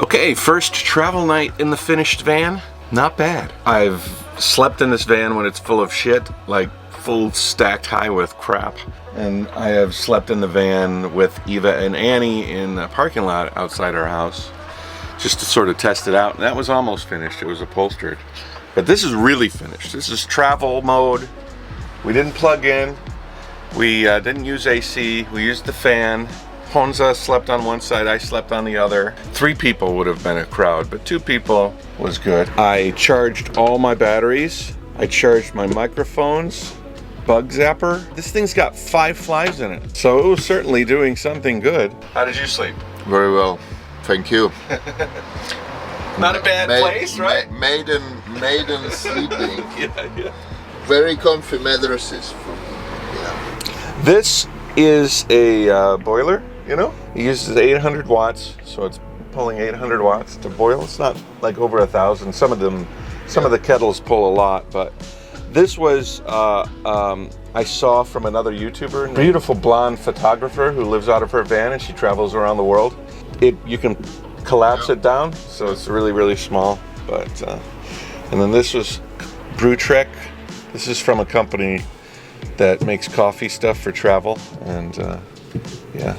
Okay, first travel night in the finished van. Not bad. I've slept in this van when it's full of shit, like full stacked high with crap. And I have slept in the van with Eva and Annie in a parking lot outside our house, just to sort of test it out. And that was almost finished. It was upholstered. But this is really finished. This is travel mode. We didn't plug in. We didn't use AC. We used the fan. Honza slept on one side, I slept on the other. 3 people would have been a crowd, but 2 people was good. I charged all my batteries. I charged my microphones, bug zapper. This thing's got 5 flies in it, so it was certainly doing something good. How did you sleep? Very well, thank you. Not a bad place, right? Maiden sleeping. Yeah. Very comfy mattresses. This is a boiler. You know, it uses 800 watts, so it's pulling 800 watts to boil. It's not like over 1,000. Some of the kettles pull a lot, but this was I saw from another YouTuber, a beautiful blonde photographer who lives out of her van and she travels around the world. You can collapse it down, so it's really, really small. But and then this was Brew Trek. This is from a company that makes coffee stuff for travel, and yeah.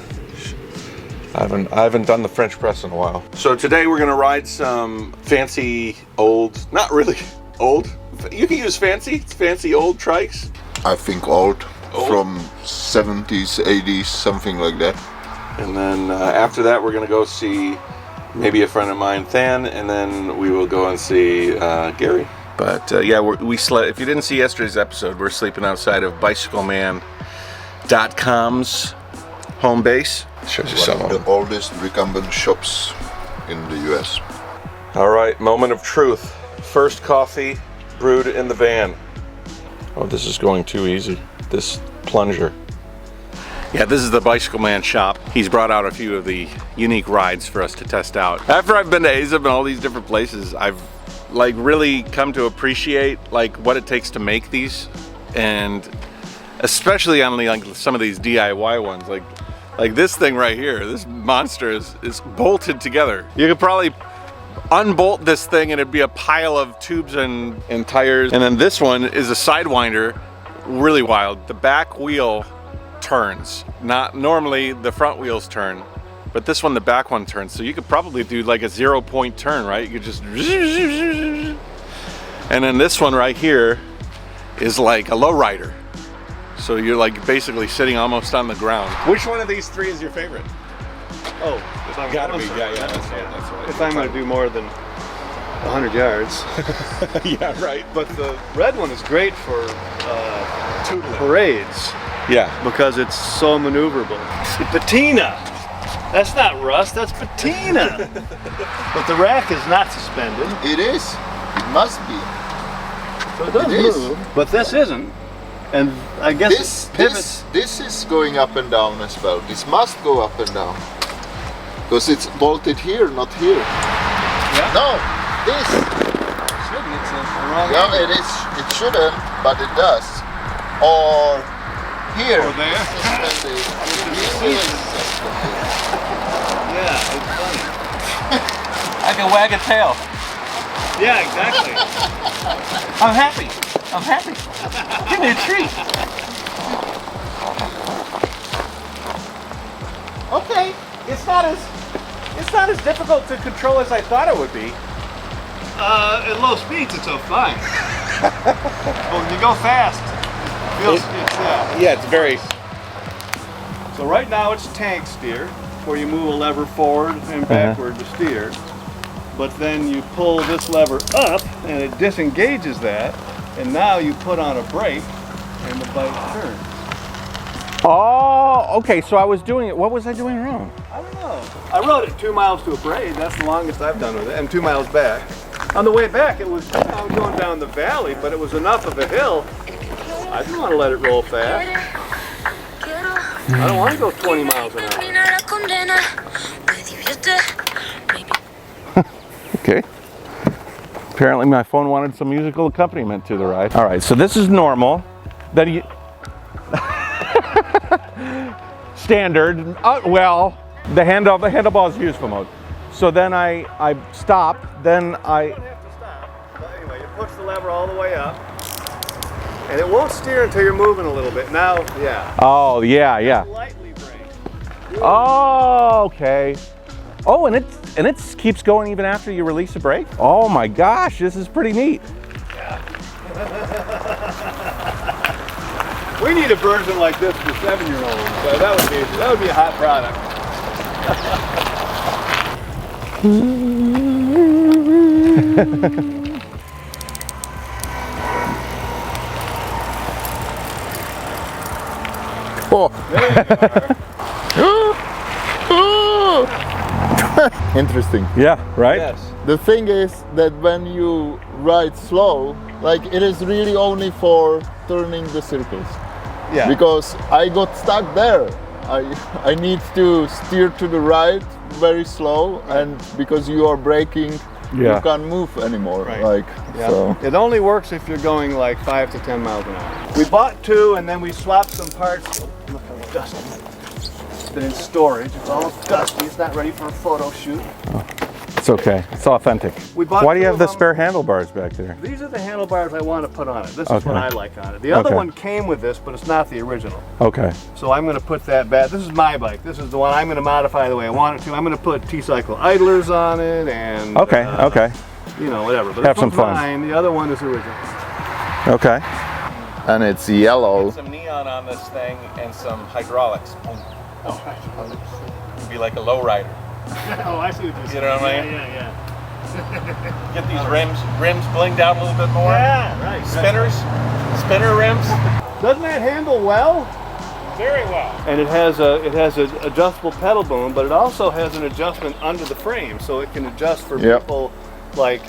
I haven't done the French press in a while. So today we're gonna ride some fancy old, not really old, you can use fancy, it's fancy old trikes. I think old, from 70s, 80s, something like that. And then after that we're gonna go see maybe a friend of mine, Than, and then we will go and see Gary. But yeah, we slept, if you didn't see yesterday's episode, we're sleeping outside of bicycleman.com's home base. Shows you some of the oldest recumbent shops in the US. All right, moment of truth. First coffee brewed in the van. Oh, this is going too easy. This plunger. Yeah, this is the Bicycle Man shop. He's brought out a few of the unique rides for us to test out. After I've been to AZUB and all these different places, I've like really come to appreciate like what it takes to make these, and especially on like some of these DIY ones, like this thing right here, this monster is bolted together. You could probably unbolt this thing and it'd be a pile of tubes and tires. And then this one is a Sidewinder, really wild. The back wheel turns. Not normally the front wheels turn, but this one, the back one turns. So you could probably do like a 0-point turn, right? You could just, and then this one right here is like a lowrider. So you're like basically sitting almost on the ground. Which one of these 3 is your favorite? Oh, if I'm gotta be, yeah, that's right. If I'm going to do more than 100 yards. Yeah, right. But the red one is great for parades. Yeah. Because it's so maneuverable. Patina! That's not rust, that's patina! But the rack is not suspended. It is. It must be. So it does move, but this isn't. And I guess this is going up and down as well. This must go up and down. Because it's bolted here, not here. Yeah. No, this. Yeah, it is. It shouldn't, but it does. Or here. Or there. Yeah, it's funny. I can wag a tail. Yeah, exactly. I'm happy. Give me a treat. Okay, it's not as difficult to control as I thought it would be. At low speeds, it's so fine. But when you go fast, it's very. So right now it's tank steer, where you move a lever forward and backward to steer. But then you pull this lever up, and it disengages that. And now you put on a brake and the bike turns. Oh, okay, so I was doing it. What was I doing wrong? I don't know. I rode it 2 miles to a parade. That's the longest I've done with it. And 2 miles back. On the way back, it was going down the valley, but it was enough of a hill. I didn't want to let it roll fast. I don't want to go 20 miles an hour. Okay. Apparently my phone wanted some musical accompaniment to the ride. All right, so this is normal. Then you standard. Well, the handlebar is useful mode. So then I stop, then You don't have to stop. But anyway, you push the lever all the way up. And it won't steer until you're moving a little bit. Now, yeah. Oh, yeah. Lightly brake. Oh, okay. Oh, and it keeps going even after you release a brake? Oh my gosh, this is pretty neat. We need a version like this for 7-year-olds. So that would be a hot product. Oh. Interesting. Yeah, right? Yes. The thing is that when you ride slow, like it is really only for turning the circles. Yeah. Because I got stuck there. I need to steer to the right very slow, and because you are braking, you can't move anymore. Right. Like so. It only works if you're going like 5 to 10 miles an hour. We bought two and then we swapped some parts. Oh, look how dusty. It's been in storage. It's all dusty. It's not ready for a photo shoot. It's okay. It's authentic. We bought Why do you two have the of them. spare handlebars back there? These are the handlebars I want to put on it. This is Okay. what I like on it. The other Okay. one came with this, but it's not the original. Okay. So I'm going to put that back. This is my bike. This is the one I'm going to modify the way I want it to. I'm going to put T-cycle idlers on it and Okay. Okay. you know, whatever. But Have this some one's fun. mine. The other one is original. Okay. And it's yellow. Some neon on this thing and some hydraulics. It'd be like a lowrider. Oh, I see what you're saying. You know what I mean? Yeah. Get these rims blinged out a little bit more. Yeah, right. Spinner rims. Doesn't that handle well? Very well. And it has an adjustable pedal boom, but it also has an adjustment under the frame, so it can adjust for Yep. people like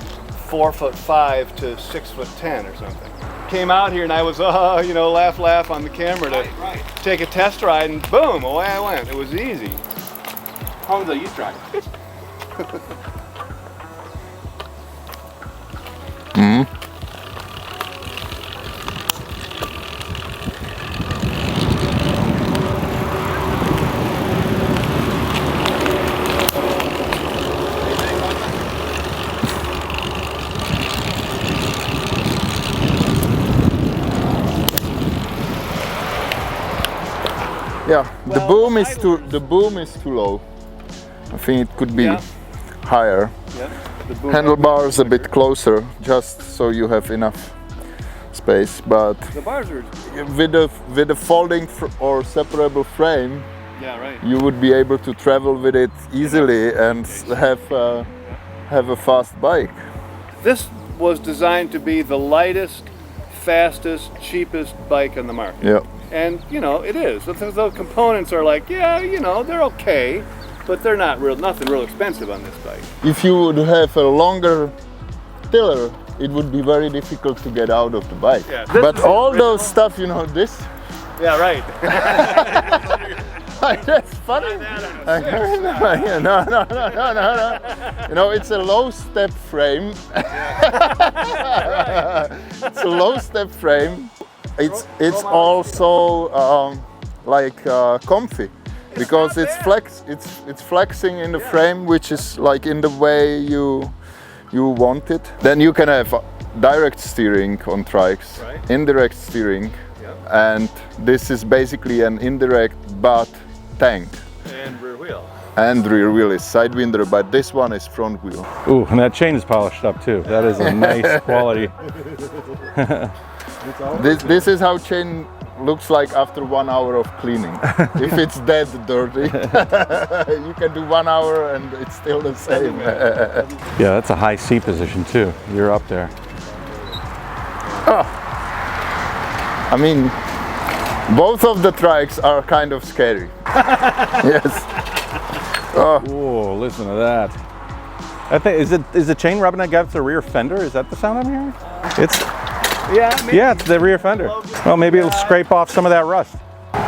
4'5" to 6'10" or something. Came out here and I was, laugh on the camera to take a test ride, and boom, away I went. It was easy. Honza, you try. Yeah, the Well, boom is too low. I think it could be Yeah. higher. Yep. The boom Handlebars a bit closer, just so you have enough space. But The bars are, with a folding or separable frame, yeah, right. you would be able to travel with it easily and have a fast bike. This was designed to be the lightest, fastest, cheapest bike on the market. Yeah. And, it is. The components are like, they're okay, but they're nothing real expensive on this bike. If you would have a longer tiller, it would be very difficult to get out of the bike. Yeah, this But is all original. those stuff, this, Yeah, right. that's funny. No. It's a low step frame. It's a low step frame. It's also comfy because it's flexing in the frame, which is like in the way you want it. Then you can have direct steering on trikes, Right. indirect steering, Yep. and this is basically an indirect but tank. And rear wheel. And rear wheel is sidewinder, but this one is front wheel. Ooh, and that chain is polished up too. That is a nice quality. This is how chain looks like after 1 hour of cleaning. If it's that dirty, you can do 1 hour and it's still the same. Yeah, that's a high seat position too. You're up there. I mean, both of the trikes are kind of scary. Yes. Oh, listen to that. I think is the chain rubbing against the rear fender? Is that the sound I'm hearing? Yeah, It's the rear fender. Well, maybe it'll scrape off some of that rust.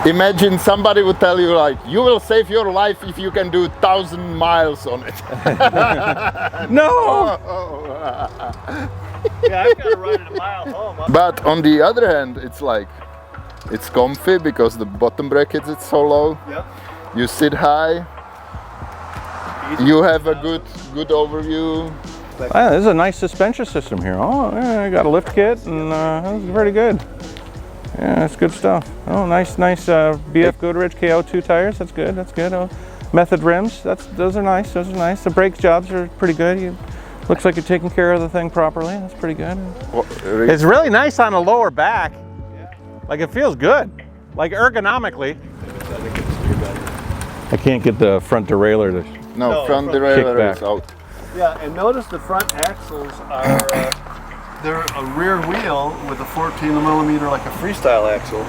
Imagine somebody would tell you like, you will save your life if you can do 1,000 miles on it. No! Yeah, I've got to ride it a mile home. But on the other hand, it's comfy because the bottom bracket is so low. Yep. You sit high. You have a good overview. Wow, this is a nice suspension system here. Oh, yeah, I got a lift kit, and that's pretty good. Yeah, that's good stuff. Oh, nice BF Goodrich KO2 tires. That's good. That's good. Oh, Method rims. Those are nice. Those are nice. The brake jobs are pretty good. Looks like you're taking care of the thing properly. That's pretty good. It's really nice on the lower back. Like it feels good. Like ergonomically. I can't get the front derailleur to. No, front derailleur is out. Yeah, and notice the front axles are they're a rear wheel with a 14mm like a freestyle axle.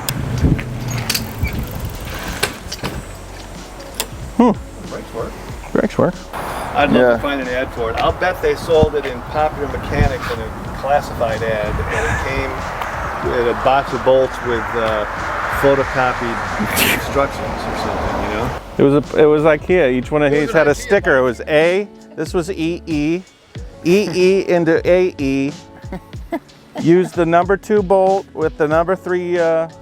Brakes work. Brakes work. I'd love to find an ad for it. I'll bet they sold it in Popular Mechanics in a classified ad, and it came in a box of bolts with photocopied instructions or something, you know? It was IKEA. Each one of these had a sticker. It was A. This was EE. EE into AE. Use the number 2 bolt with the number 3 Yep,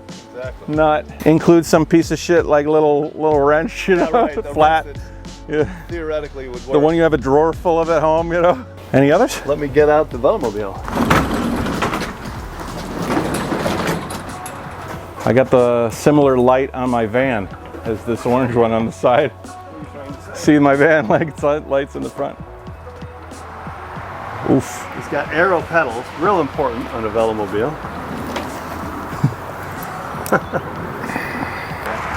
exactly. nut. Include some piece of shit like little wrench, you know, Right, flat. Yeah. Theoretically would work. The one you have a drawer full of at home, you know. Any others? Let me get out the velomobile. I got the similar light on my van as this orange one on the side. See my van lights in the front. Oof. It's got aero pedals, real important on a velomobile.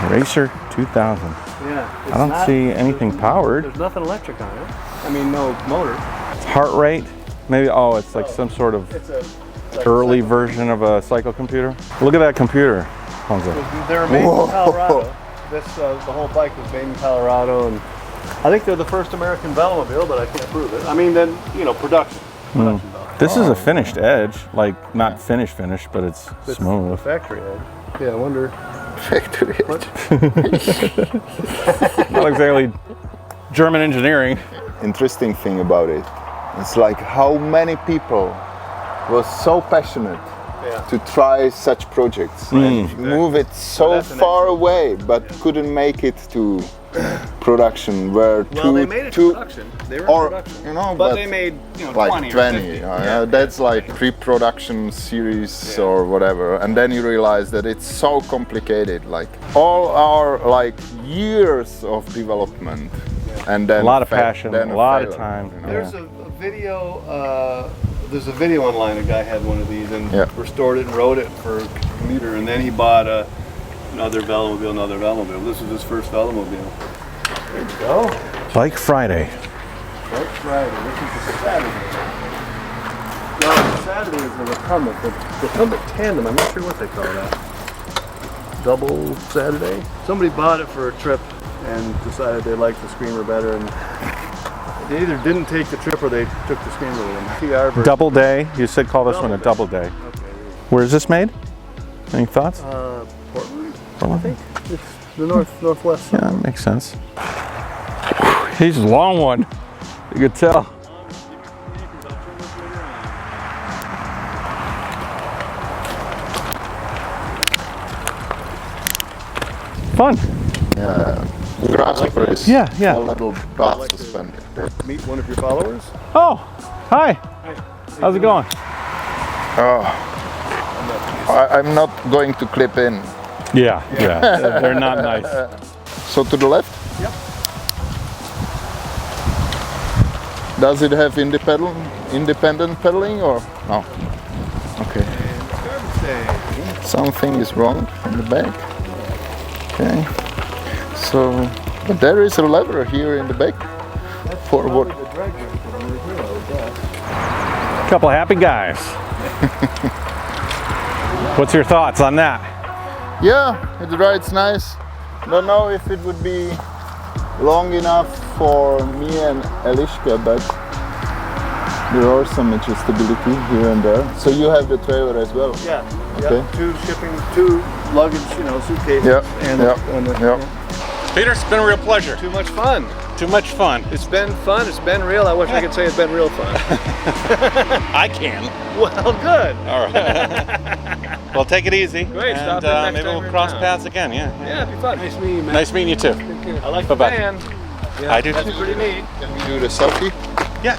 Racer 2000. Yeah. I don't see anything powered. There's nothing electric on it. I mean, no motor. It's heart rate. Maybe, oh, it's like some sort of early version of a cycle computer. Look at that computer, Honza. They were made in Colorado. The whole bike was made in Colorado, and I think they're the first American velomobile, but I can't prove it. I mean, then, you know, production. This is a finished edge, like not finished, but it's smooth. Factory edge. Yeah, I wonder. Factory edge. Not exactly German engineering. Interesting thing about it, it's like how many people was so passionate to try such projects and move it so far away, but couldn't make it to production. They made it to production. They were in production. You know, but they made, you know, like 20 or 20. 50. That's like pre-production series or whatever, and then you realize that it's so complicated. Like all our years of development, and then a lot of passion, then a lot failure, of time. you know? There's a video. There's a video online. A guy had one of these and restored it and wrote it for a commuter, and then he bought another velomobile. This was his first velomobile. There you go. Bike Friday. Bike Friday. This is the Saturday. No, the Saturday is the recumbent. The recumbent tandem. I'm not sure what they call that. Double Saturday. Somebody bought it for a trip and decided they liked the Screamer better, and they either didn't take the trip or they took the Screamer with them. TR version. Double day. You said call this one a double day. Okay. Where is this made? Any thoughts? Portland. Portland? I think it's the northwest. Yeah, that makes sense. He's a long one. You could tell. Fun. Yeah. Grasshopper is a little butt suspended. Meet one of your followers. Oh, hi. How's it going? I'm not going to clip in. Yeah. They're not nice. So to the left? Yep. Does it have independent pedaling or no? Okay. Something is wrong on the back. Okay. So, but there is a lever here in the back. For what? Couple happy guys. What's your thoughts on that? Yeah, it rides nice. Don't know if it would be long enough for me and Eliška, but there are some adjustability here and there. So you have the trailer as well? Yeah. Okay. Two luggage, suitcases. Peter, it's been a real pleasure. Too much fun. Too much fun. It's been fun. It's been real. I wish I could say it's been real fun. I can. Well, good. All right. Well, take it easy. Great. And Stop in next maybe time we'll you're cross in paths again. Yeah. Yeah, it'd be fun. Nice meeting you, man. Nice meeting you too. I like Bye-bye. the band. I do That's too. pretty neat. Can we do the selfie? Yeah.